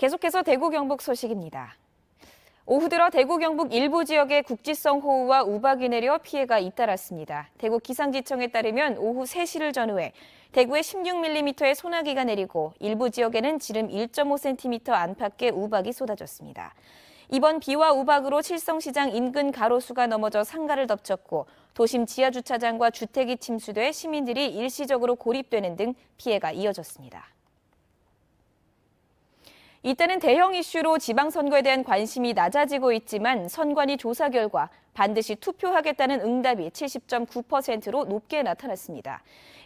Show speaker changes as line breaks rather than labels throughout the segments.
계속해서 대구 경북 소식입니다. 오후 들어 대구 경북 일부 지역에 국지성 호우와 우박이 내려 피해가 잇따랐습니다. 대구 기상지청에 따르면 오후 3시를 전후해 대구에 16mm의 소나기가 내리고 일부 지역에는 지름 1.5cm 안팎의 우박이 쏟아졌습니다. 이번 비와 우박으로 칠성시장 인근 가로수가 넘어져 상가를 덮쳤고 도심 지하주차장과 주택이 침수돼 시민들이 일시적으로 고립되는 등 피해가 이어졌습니다. 이때는 대형 이슈로 지방선거에 대한 관심이 낮아지고 있지만 선관위 조사 결과 반드시 투표하겠다는 응답이 70.9%로 높게 나타났습니다.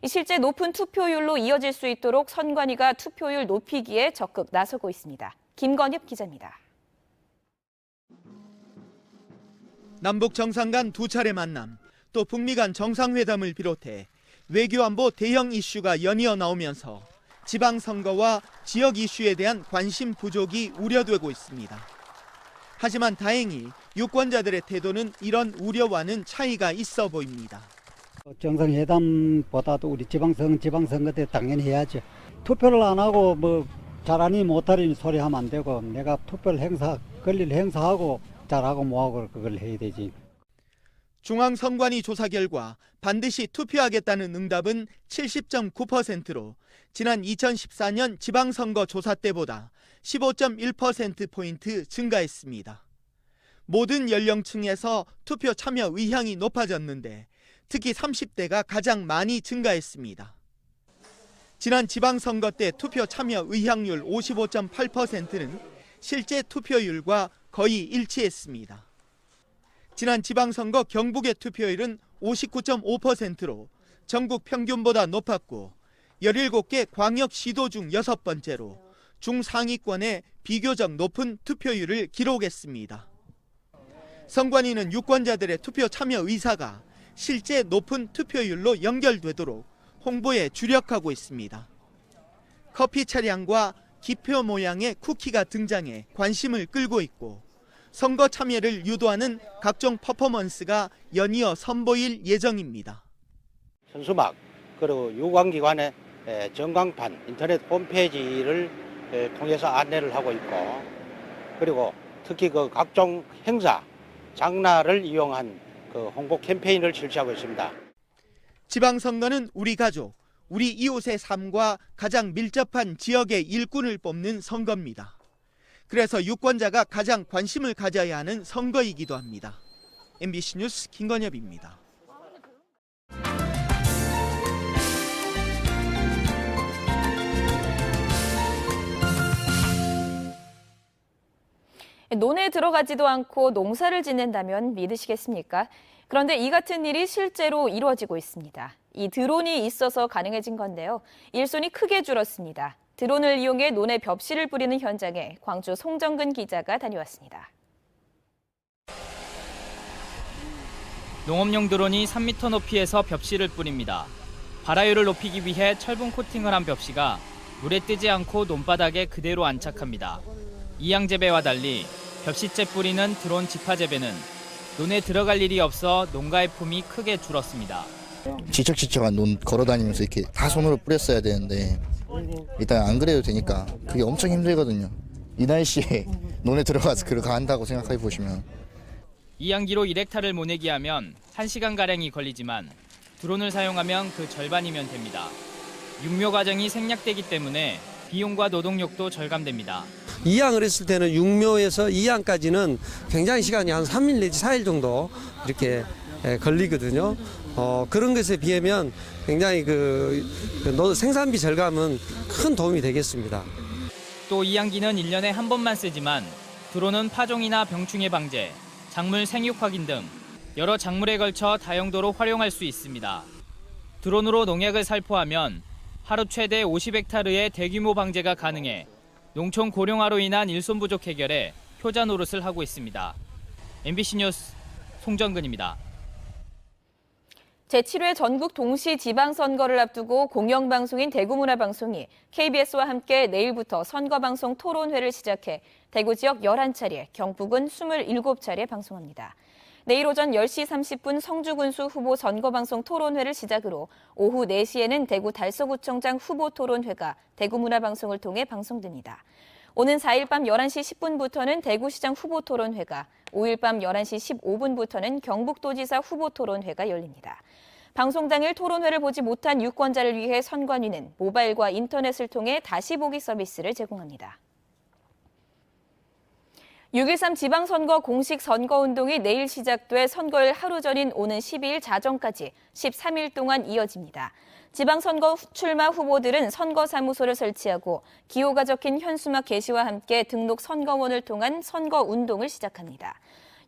실제 높은 투표율로 이어질 수 있도록 선관위가 투표율 높이기에 적극 나서고 있습니다. 김건엽 기자입니다.
남북 정상 간 두 차례 만남, 또 북미 간 정상회담을 비롯해 외교안보 대형 이슈가 연이어 나오면서 지방선거와 지역 이슈에 대한 관심 부족이 우려되고 있습니다. 하지만 다행히 유권자들의 태도는 이런 우려와는 차이가 있어 보입니다.
정상회담보다도 우리 지방선거 때 당연히 해야죠. 투표를 안 하고 잘하니 못하니 소리 하면 안 되고 내가 투표를 권리를 행사하고 잘하고 뭐하고 그걸 해야 되지.
중앙선관위 조사 결과 반드시 투표하겠다는 응답은 70.9%로 지난 2014년 지방선거 조사 때보다 15.1%포인트 증가했습니다. 모든 연령층에서 투표 참여 의향이 높아졌는데 특히 30대가 가장 많이 증가했습니다. 지난 지방선거 때 투표 참여 의향률 55.8%는 실제 투표율과 거의 일치했습니다. 지난 지방선거 경북의 투표율은 59.5%로 전국 평균보다 높았고 17개 광역시도 중 6번째로 중상위권의 비교적 높은 투표율을 기록했습니다. 선관위는 유권자들의 투표 참여 의사가 실제 높은 투표율로 연결되도록 홍보에 주력하고 있습니다. 커피 차량과 기표 모양의 쿠키가 등장해 관심을 끌고 있고 선거 참여를 유도하는 각종 퍼포먼스가 연이어 선보일 예정입니다.
현수막 그리고 유관기관의 전광판 인터넷 홈페이지를 통해서 안내를 하고 있고 그리고 특히 그 각종 행사 장날을 이용한 그 홍보 캠페인을 실시하고 있습니다.
지방선거는 우리 가족, 우리 이웃의 삶과 가장 밀접한 지역의 일꾼을 뽑는 선거입니다. 그래서 유권자가 가장 관심을 가져야 하는 선거이기도 합니다. MBC 뉴스 김건엽입니다.
논에 들어가지도 않고 농사를 짓는다면 믿으시겠습니까? 그런데 이 같은 일이 실제로 이루어지고 있습니다. 이 드론이 있어서 가능해진 건데요. 일손이 크게 줄었습니다. 드론을 이용해 논에 벽실을 뿌리는 현장에 광주 송정근 기자가 다녀왔습니다.
농업용 드론이 3m 높이에서 벽실을 뿌립니다. 발화율을 높이기 위해 철분 코팅을 한 벽시가 물에 뜨지 않고 논바닥에 그대로 안착합니다. 이양재배와 달리 벽시째 뿌리는 드론 직파재배는 논에 들어갈 일이 없어 농가의 품이 크게 줄었습니다.
지척지척한 논 걸어다니면서 이렇게 다 손으로 뿌렸어야 되는데 일단 안 그래도 되니까 그게 엄청 힘들거든요. 이 날씨에 논에 들어가서 그렇게 한다고 생각해 보시면.
이양기로 1헥타를 모내기 하면 1시간가량이 걸리지만 드론을 사용하면 그 절반이면 됩니다. 육묘 과정이 생략되기 때문에 비용과 노동력도 절감됩니다.
이양을 했을 때는 육묘에서 이양까지는 굉장히 시간이 한 3일 내지 4일 정도 이렇게 걸리거든요. 그런 것에 비하면 굉장히 생산비 절감은 큰 도움이 되겠습니다.
또 이양기는 1년에 한 번만 쓰지만 드론은 파종이나 병충해 방제, 작물 생육 확인 등 여러 작물에 걸쳐 다용도로 활용할 수 있습니다. 드론으로 농약을 살포하면 하루 최대 50헥타르의 대규모 방제가 가능해 농촌 고령화로 인한 일손 부족 해결에 효자 노릇을 하고 있습니다. MBC 뉴스 송정근입니다.
제7회 전국 동시 지방선거를 앞두고 공영방송인 대구문화방송이 KBS와 함께 내일부터 선거방송 토론회를 시작해 대구 지역 11차례, 경북은 27차례 방송합니다. 내일 오전 10시 30분 성주군수 후보 선거방송 토론회를 시작으로 오후 4시에는 대구 달서구청장 후보 토론회가 대구문화방송을 통해 방송됩니다. 오는 4일 밤 11시 10분부터는 대구시장 후보토론회가, 5일 밤 11시 15분부터는 경북도지사 후보토론회가 열립니다. 방송 당일 토론회를 보지 못한 유권자를 위해 선관위는 모바일과 인터넷을 통해 다시 보기 서비스를 제공합니다. 6.13 지방선거 공식 선거운동이 내일 시작돼 선거일 하루 전인 오는 12일 자정까지 13일 동안 이어집니다. 지방선거 출마 후보들은 선거사무소를 설치하고 기호가 적힌 현수막 게시와 함께 등록 선거원을 통한 선거운동을 시작합니다.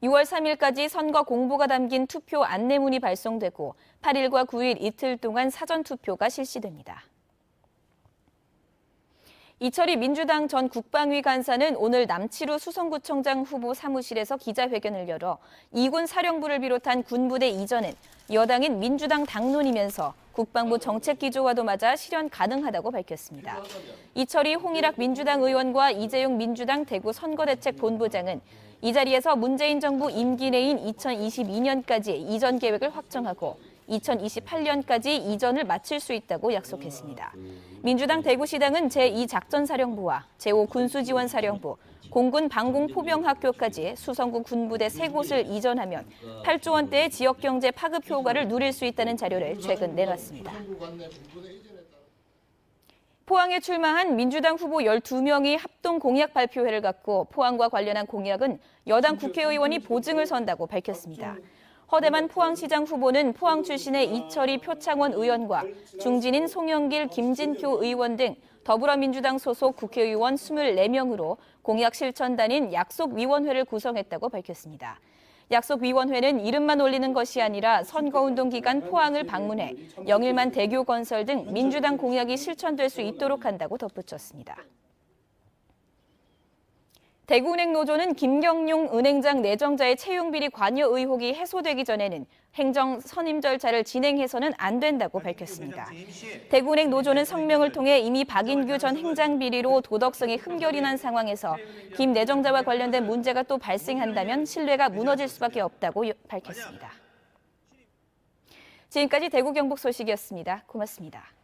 6월 3일까지 선거 공보가 담긴 투표 안내문이 발송되고 8일과 9일 이틀 동안 사전투표가 실시됩니다. 이철희 민주당 전 국방위 간사는 오늘 남치루 수성구청장 후보 사무실에서 기자회견을 열어 이군 사령부를 비롯한 군부대 이전은 여당인 민주당 당론이면서 국방부 정책기조와도 맞아 실현 가능하다고 밝혔습니다. 이철희 홍일학 민주당 의원과 이재용 민주당 대구 선거대책본부장은 이 자리에서 문재인 정부 임기 내인 2022년까지 이전 계획을 확정하고 2028년까지 이전을 마칠 수 있다고 약속했습니다. 민주당 대구시당은 제2작전사령부와 제5군수지원사령부, 공군 방공포병학교까지 수성구 군부대 3곳을 이전하면 8조 원대의 지역경제 파급 효과를 누릴 수 있다는 자료를 최근 내놨습니다. 포항에 출마한 민주당 후보 12명이 합동 공약 발표회를 갖고 포항과 관련한 공약은 여당 국회의원이 보증을 선다고 밝혔습니다. 허대만 포항시장 후보는 포항 출신의 이철희 표창원 의원과 중진인 송영길, 김진표 의원 등 더불어민주당 소속 국회의원 24명으로 공약 실천단인 약속위원회를 구성했다고 밝혔습니다. 약속위원회는 이름만 올리는 것이 아니라 선거운동 기간 포항을 방문해 영일만 대교건설 등 민주당 공약이 실천될 수 있도록 한다고 덧붙였습니다. 대구은행 노조는 김경용 은행장 내정자의 채용비리 관여 의혹이 해소되기 전에는 행정 선임 절차를 진행해서는 안 된다고 밝혔습니다. 대구은행 노조는 성명을 통해 이미 박인규 전 행장 비리로 도덕성이 흠결이 난 상황에서 김 내정자와 관련된 문제가 또 발생한다면 신뢰가 무너질 수밖에 없다고 밝혔습니다. 지금까지 대구 경북 소식이었습니다. 고맙습니다.